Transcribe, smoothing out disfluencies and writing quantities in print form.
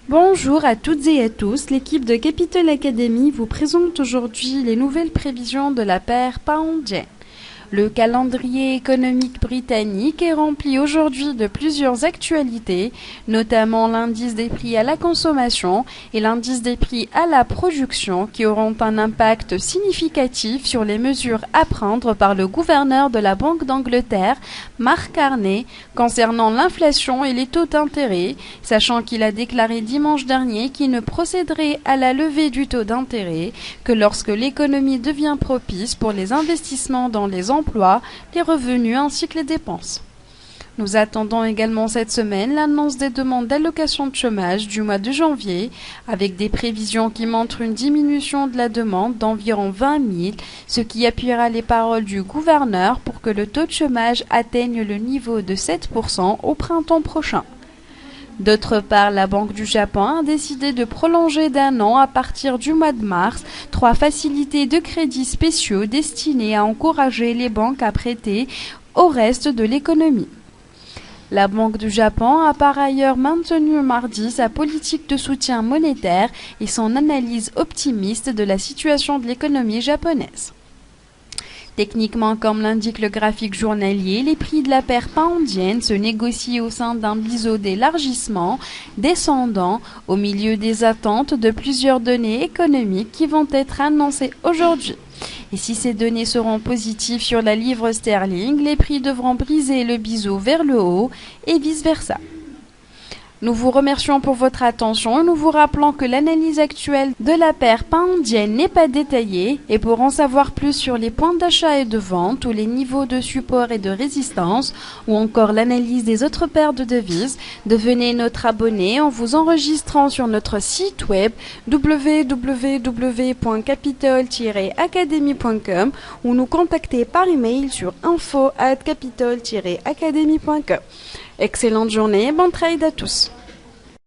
Bonjour à toutes et à tous, l'équipe de Capital Academy vous présente aujourd'hui les nouvelles prévisions de la paire pound-yen. Le calendrier économique britannique est rempli aujourd'hui de plusieurs actualités, notamment l'indice des prix à la consommation et l'indice des prix à la production qui auront un impact significatif sur les mesures à prendre par le gouverneur de la Banque d'Angleterre, Mark Carney, concernant l'inflation et les taux d'intérêt, sachant qu'il a déclaré dimanche dernier qu'il ne procéderait à la levée du taux d'intérêt que lorsque l'économie devient propice pour les investissements dans les emplois, les revenus ainsi que les dépenses. Nous attendons également cette semaine l'annonce des demandes d'allocation de chômage du mois de janvier, avec des prévisions qui montrent une diminution de la demande d'environ 20 000, ce qui appuiera les paroles du gouverneur pour que le taux de chômage atteigne le niveau de 7% au printemps prochain. D'autre part, la Banque du Japon a décidé de prolonger d'un an à partir du mois de mars 3 facilités de crédits spéciaux destinées à encourager les banques à prêter au reste de l'économie. La Banque du Japon a par ailleurs maintenu mardi sa politique de soutien monétaire et son analyse optimiste de la situation de l'économie japonaise. Techniquement, comme l'indique le graphique journalier, les prix de la paire pound-yen se négocient au sein d'un biseau d'élargissement descendant au milieu des attentes de plusieurs données économiques qui vont être annoncées aujourd'hui. Et si ces données seront positives sur la livre sterling, les prix devront briser le biseau vers le haut et vice-versa. Nous vous remercions pour votre attention et nous vous rappelons que l'analyse actuelle de la paire pound-yen n'est pas détaillée et pour en savoir plus sur les points d'achat et de vente ou les niveaux de support et de résistance ou encore l'analyse des autres paires de devises, devenez notre abonné en vous enregistrant sur notre site web www.capital-academy.com ou nous contacter par email sur info@capital-academy.com. Excellente journée et bon trade à tous.